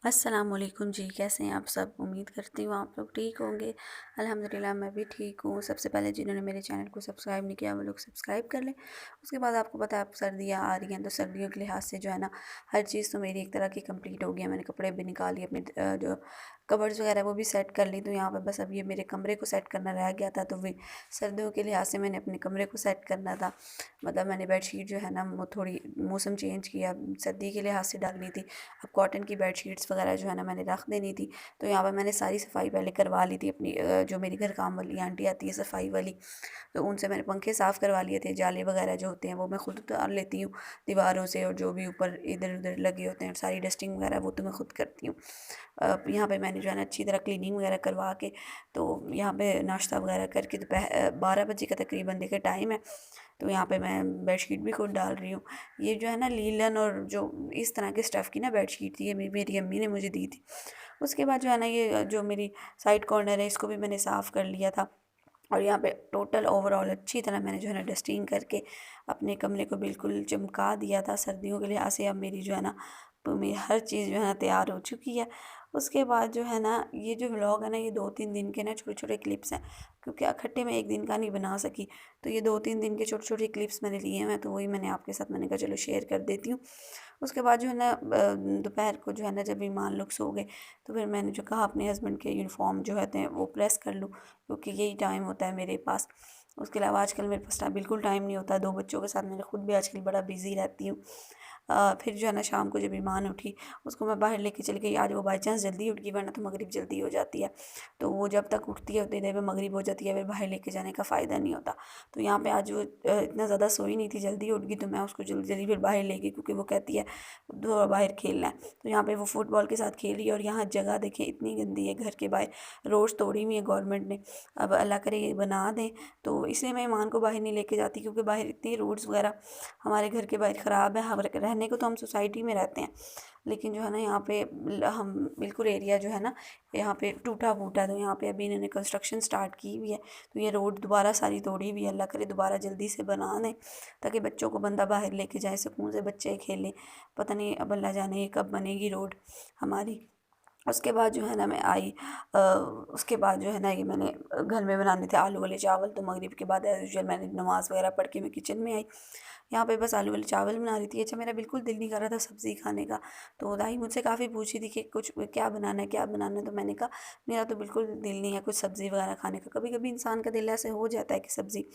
अस्सलामुअलैकुम जी, कैसे हैं आप सब? उम्मीद करती हूँ आप लोग ठीक होंगे। अल्हम्दुलिल्लाह मैं भी ठीक हूँ। सबसे पहले जिन्होंने मेरे चैनल को सब्सक्राइब नहीं किया वो लोग सब्सक्राइब कर लें। उसके बाद आपको पता है अब सर्दियाँ आ रही हैं तो सर्दियों के लिहाज से जो है ना हर चीज़ तो मेरी एक तरह की कंप्लीट हो गई है। मैंने कपड़े भी निकाल लिए अपने जो कबर्ड्स वगैरह वो भी सेट कर ली। तो यहाँ पर बस अब ये मेरे कमरे को सेट करना रह गया था, तो वे सर्दियों के लिहाज से मैंने अपने कमरे को सेट करना था। मतलब मैंने बेडशीट जो है ना वो थोड़ी मौसम चेंज किया, सर्दी के लिहाज से डालनी थी। अब कॉटन की बेडशीट्स वगैरह जो है ना मैंने रख देनी थी। तो यहाँ पर मैंने सारी सफाई पहले करवा ली थी अपनी जो मेरी घर काम वाली आंटी आती है सफाई वाली, तो उनसे मैंने पंखे साफ़ करवा लिए थे। जाले वगैरह जो होते हैं वो मैं खुद उतार लेती हूँ दीवारों से, और जो भी ऊपर इधर उधर लगे होते हैं सारी डस्टिंग वगैरह वो तो मैं खुद करती हूँ। यहाँ पे मैंने जो है ना अच्छी तरह क्लीनिंग वगैरह करवा के, तो यहाँ पे नाश्ता वगैरह करके दोपहर 12 बजे का तकरीबन देखे टाइम है। तो यहाँ पे मैं बेडशीट भी खुद डाल रही हूँ। ये जो है ना लीलन और जो इस तरह के स्टफ़ की ना बेडशीट थी, ये मेरी अम्मी ने मुझे दी थी। उसके बाद जो है ना ये जो मेरी साइड कॉर्नर है इसको भी मैंने साफ़ कर लिया था। और यहाँ पे टोटल ओवरऑल अच्छी तरह मैंने जो है ना डस्टिंग करके अपने कमरे को बिल्कुल चमका दिया था। सर्दियों के लिहाज से अब मेरी जो है ना तो मेरी हर चीज़ जो है ना तैयार हो चुकी है। उसके बाद जो है ना ये जो व्लॉग है ना ये 2-3 दिन के ना छोटे-छोटे क्लिप्स हैं, क्योंकि इकट्ठे मैं एक दिन का नहीं बना सकी। तो ये 2-3 दिन के छोटे-छोटे क्लिप्स मैंने लिए हैं, तो वही मैंने आपके साथ मैंने कहा चलो शेयर कर देती हूँ। उसके बाद जो है ना दोपहर को जो है ना जब ईमान लोग सो गए, तो फिर मैंने जो कहा अपने हस्बैंड के यूनिफ़ॉर्म जो होते हैं वो प्रेस कर लूँ, क्योंकि यही टाइम होता है मेरे पास। उसके अलावा आजकल मेरे पास बिल्कुल टाइम नहीं होता, 2 बच्चों के साथ मैं खुद भी आजकल बड़ा बिज़ी रहती हूँ। फिर जो है ना शाम को जब ईमान उठी उसको मैं बाहर लेके चली गई। आज वो बाई चांस जल्दी उठ गई, वरना तो मगरिब जल्दी हो जाती है। तो वो जब तक उठती है उतनी देर में मगरिब हो जाती है, फिर बाहर लेके जाने का फ़ायदा नहीं होता। तो यहाँ पे आज वो इतना ज़्यादा सोई नहीं थी, जल्दी उठ गई, तो मैं उसको जल्दी जल्दी फिर बाहर ले गई, क्योंकि वो कहती है थोड़ा बाहर खेलना है। तो यहाँ पे वो फुटबॉल के साथ खेल रही है, और यहाँ जगह देखें इतनी गंदी है घर के बाहर, रोड्स तोड़ी हुई है गवर्नमेंट ने। अब अल्लाह करे ये बना दें, तो इसलिए मैं ईमान को बाहर नहीं लेके जाती, क्योंकि बाहर इतनी रोड्स वगैरह हमारे घर के बाहर ख़राब है। हम रहने को तो हम सोसाइटी में रहते हैं, लेकिन जो है ना यहाँ पे हम बिल्कुल एरिया जो है ना यहाँ पे टूटा फूटा है। तो यहाँ पे अभी इन्होंने कंस्ट्रक्शन स्टार्ट की हुई है, तो ये रोड दोबारा सारी तोड़ी हुई है। अल्लाह करे दोबारा जल्दी से बना दें, ताकि बच्चों को बंदा बाहर लेके जाए, सुकून से बच्चे खेलें। पता नहीं अब अल्लाह जाने ये कब बनेगी रोड हमारी। उसके बाद जो है ना मैं आई, उसके बाद जो है ना ये मैंने घर में बनाने थे आलू वाले चावल। तो मगरिब के बाद एज़ यूजुअल मैंने नमाज़ वगैरह पढ़ के मैं किचन में आई। यहाँ पे बस आलू वाले चावल बना रही थी। अच्छा, मेरा बिल्कुल दिल नहीं कर रहा था सब्ज़ी खाने का। तो दाई मुझसे काफ़ी पूछी थी कि कुछ क्या बनाना है, क्या बनाना है? तो मैंने कहा मेरा तो बिल्कुल दिल नहीं है कुछ सब्ज़ी वगैरह खाने का। कभी-कभी इंसान का दिल ऐसे हो जाता है कि सब्ज़ी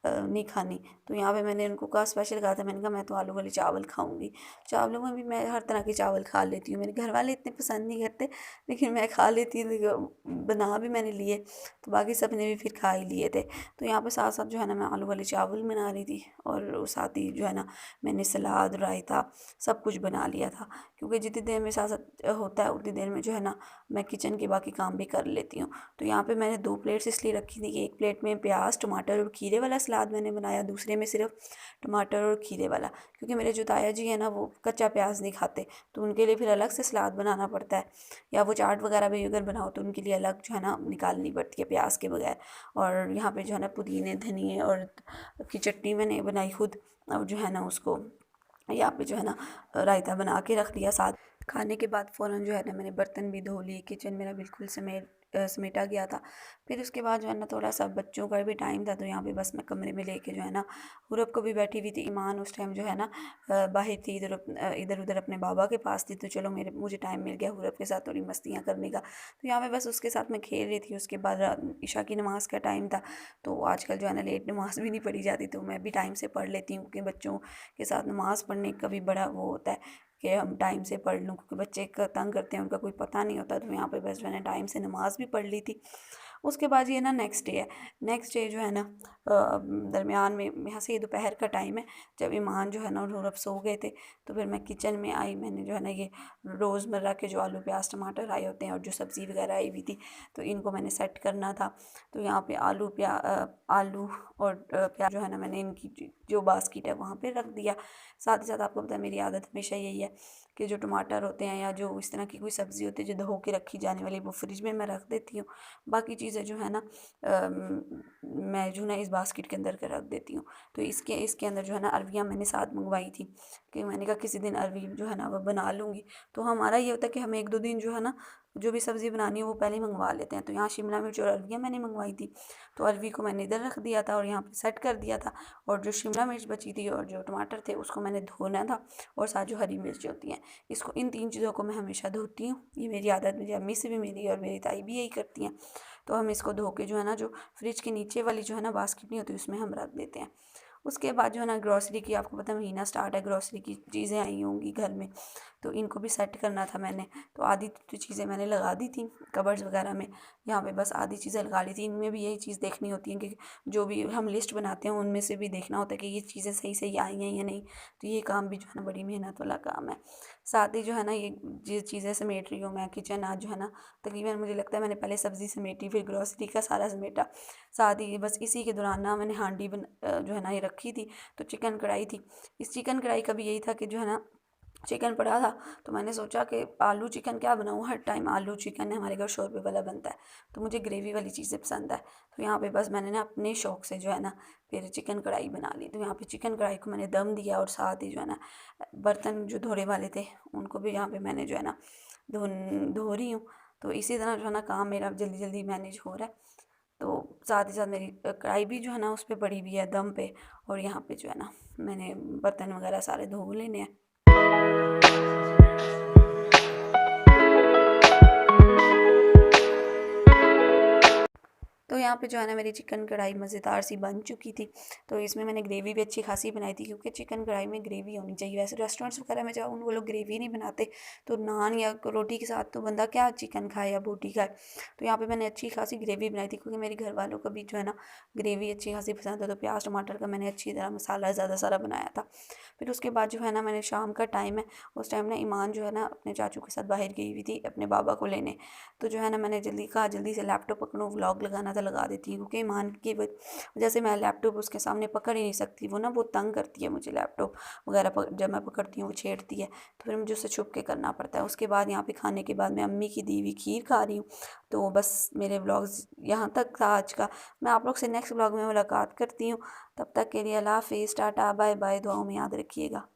नहीं खानी। तो यहाँ पे मैंने उनको कहा, स्पेशल कहा था, मैंने कहा मैं तो आलू वाले चावल खाऊँगी। चावलों में भी मैं हर तरह के चावल खा लेती हूँ। मेरे घर वाले इतने पसंद नहीं करते, लेकिन मैं खा लेती हूँ। बना भी मैंने लिए, तो बाकी सब ने भी फिर खा ही लिए थे। तो यहाँ पे साथ-साथ जो है ना मैं आलू वाले चावल बना रही थी, और साथ ही जो है ना मैंने सलाद, रायता सब कुछ बना लिया था, क्योंकि जितनी देर मेरे साथ-साथ होता है उतनी देर में जो है ना मैं किचन के बाकी काम भी कर लेती हूँ। तो यहाँ पे मैंने 2 प्लेट्स इसलिए रखी थी कि एक प्लेट में प्याज़, टमाटर और खीरे वाला सलाद मैंने बनाया, दूसरे में सिर्फ टमाटर और खीरे वाला, क्योंकि मेरे जो ताया जी हैं ना वो कच्चा प्याज नहीं खाते, तो उनके लिए फिर अलग से सलाद बनाना पड़ता है। या वो चाट वगैरह भी अगर बनाओ तो उनके लिए अलग जो है ना निकालनी पड़ती है प्याज के बगैर। और यहाँ पे जो है ना पुदीने, धनिए और की चटनी मैंने बनाई खुद, और जो है ना उसको यहाँ पे जो है ना रायता बना के रख दिया साथ। खाने के बाद फ़ौरन जो है ना मैंने बर्तन भी धो लिए, किचन मेरा बिल्कुल समेटा गया था। फिर उसके बाद जो है ना थोड़ा-सा बच्चों का भी टाइम था, तो यहाँ पे बस मैं कमरे में लेके जो है ना हुरब को भी बैठी हुई थी। ईमान उस टाइम जो है ना बाहर थी, इधर-उधर अपने बाबा के पास थी, तो चलो मुझे टाइम मिल गया हुरब के साथ थोड़ी मस्तियाँ करने का। तो यहाँ पे बस उसके साथ मैं खेल रही थी। उसके बाद इशा की नमाज़ का टाइम था, तो आजकल जो है ना लेट नमाज़ भी नहीं पढ़ी जाती, तो मैं भी टाइम से पढ़ लेती हूँ, क्योंकि बच्चों के साथ नमाज़ पढ़ने का भी बड़ा वो होता है कि हम टाइम से पढ़ लूँ, क्योंकि बच्चे तंग करते हैं, उनका कोई पता नहीं होता। तो यहाँ पे बस मैंने टाइम से नमाज़ भी पढ़ ली थी। उसके बाद ये ना नेक्स्ट डे है। नेक्स्ट डे जो है ना दरमियान में यहाँ से ये दोपहर का टाइम है, जब ईमान जो है ना और सौरभ सो गए थे, तो फिर मैं किचन में आई। मैंने जो है ना ये रोज़मर्रा के जो आलू प्याज टमाटर आए होते हैं और जो सब्ज़ी वगैरह आई हुई थी, तो इनको मैंने सेट करना था। तो यहाँ पे आलू और प्याज जो है ना मैंने इनकी जो बास्केट है वहाँ पे रख दिया। साथ ही साथ आपको पता है मेरी आदत हमेशा यही है कि जो टमाटर होते हैं या जो इस तरह की कोई सब्ज़ी होती है जो धो के रखी जाने वाली, वो फ्रिज में मैं रख देती हूँ। बाकी चीज़ें जो है ना मैं जो है ना इस बास्केट के अंदर रख देती हूँ। तो इसके इसके अंदर जो है ना अरवियाँ मैंने साथ मंगवाई थी कि मैंने कहा किसी दिन अरवी जो है ना वो बना लूँगी। तो हमारा ये होता है कि हम 1-2 दिन जो है ना जो भी सब्ज़ी बनानी है वो पहले ही मंगवा लेते हैं। तो यहाँ शिमला मिर्च और अरवियाँ मैंने मंगवाई थी, तो अरवी को मैंने इधर रख दिया था और यहाँ पे सेट कर दिया था, और जो शिमला मिर्च बची थी और जो टमाटर थे उसको मैंने धोना था, और साथ जो हरी मिर्च होती हैं, इसको इन 3 चीज़ों को मैं हमेशा धोती हूँ। ये मेरी आदत मेरी अम्मी से भी मिली और मेरी ताई भी यही करती हैं। तो हम इसको धो के जो है ना जो फ्रिज के नीचे वाली जो है ना बास्केट नहीं होती उसमें हम रख देते हैं। उसके बाद जो है ना ग्रॉसरी की, आपको पता है महीना स्टार्ट है, ग्रॉसरी की चीज़ें आई होंगी घर में, तो इनको भी सेट करना था मैंने। तो आधी तो चीज़ें मैंने लगा दी थी कबर्ड्स वगैरह में, यहाँ पे बस आधी चीज़ें लगा ली थी। इनमें भी यही चीज़ देखनी होती है कि जो भी हम लिस्ट बनाते हैं उनमें से भी देखना होता है कि ये चीज़ें सही सही आई हैं या नहीं। तो ये काम भी जो है ना बड़ी मेहनत वाला काम है। साथ ही जो है ना ये चीज़ें समेट रही हूँ मैं, किचन आज जो है ना तकरीबन मुझे लगता है मैंने पहले सब्ज़ी समेटी, फिर ग्रॉसरी का सारा समेटा। साथ ही बस इसी के दौरान ना मैंने जो है ना ये रखी थी, तो चिकन कढ़ाई थी। इस चिकन कढ़ाई का भी यही था कि जो है ना चिकन पड़ा था, तो मैंने सोचा कि आलू चिकन क्या बनाऊँ, हर टाइम आलू चिकन है हमारे घर शोरबे वाला बनता है, तो मुझे ग्रेवी वाली चीज़ें पसंद है। तो यहाँ पे बस मैंने ना अपने शौक़ से जो है ना फिर चिकन कढ़ाई बना ली। तो यहाँ पे चिकन कढ़ाई को मैंने दम दिया, और साथ ही जो है ना बर्तन जो धोने वाले थे उनको भी यहाँ पे मैंने जो है ना धो रही हूँ। तो इसी तरह जो है ना काम मेरा जल्दी जल्दी मैनेज हो रहा है। तो साथ ही साथ मेरी कढ़ाई भी जो है ना उस पे पड़ी हुई है दम पे, और यहाँ पे जो है ना मैंने बर्तन वगैरह सारे धो लेने हैं। तो यहाँ पे जो है ना मेरी चिकन कढ़ाई मज़ेदार सी बन चुकी थी। तो इसमें मैंने ग्रेवी भी अच्छी खासी बनाई थी, क्योंकि चिकन कढ़ाई में ग्रेवी होनी चाहिए। वैसे रेस्टोरेंट्स वगैरह में जाओ वो लोग ग्रेवी नहीं बनाते, तो नान या रोटी के साथ तो बंदा क्या चिकन खाए या बोटी खाए। तो यहाँ पे मैंने अच्छी खासी ग्रेवी बनाई थी, क्योंकि मेरे घर वालों को भी जो है ना ग्रेवी अच्छी खासी पसंद है। तो प्याज टमाटर का मैंने अच्छी तरह मसाला ज़्यादा सारा बनाया था। फिर उसके बाद जो है ना मैंने शाम का टाइम है, उस टाइम ना ईमान जो है ना अपने चाचू के साथ बाहर गई हुई थी अपने बाबा को लेने। तो जो है ना मैंने जल्दी कहा जल्दी से लैपटॉप पकड़ो, व्लॉग लगाना था लगा देती हूँ, क्योंकि ईमान की वजह से मैं लैपटॉप उसके सामने पकड़ ही नहीं सकती। वो ना बहुत तंग करती है मुझे, लैपटॉप वगैरह जब मैं पकड़ती हूँ वो छेड़ती है, तो फिर मुझे उससे छुप के करना पड़ता है। उसके बाद यहाँ पे खाने के बाद मैं अम्मी की दी हुई खीर खा रही हूँ। तो बस मेरे व्लॉग्स यहाँ तक था आज का। मैं आप लोग से नेक्स्ट व्लॉग में मुलाकात करती हूँ। तब तक के लिए अल्लाह हाफिज़, टाटा बाय बाय, दुआओं में याद रखिएगा।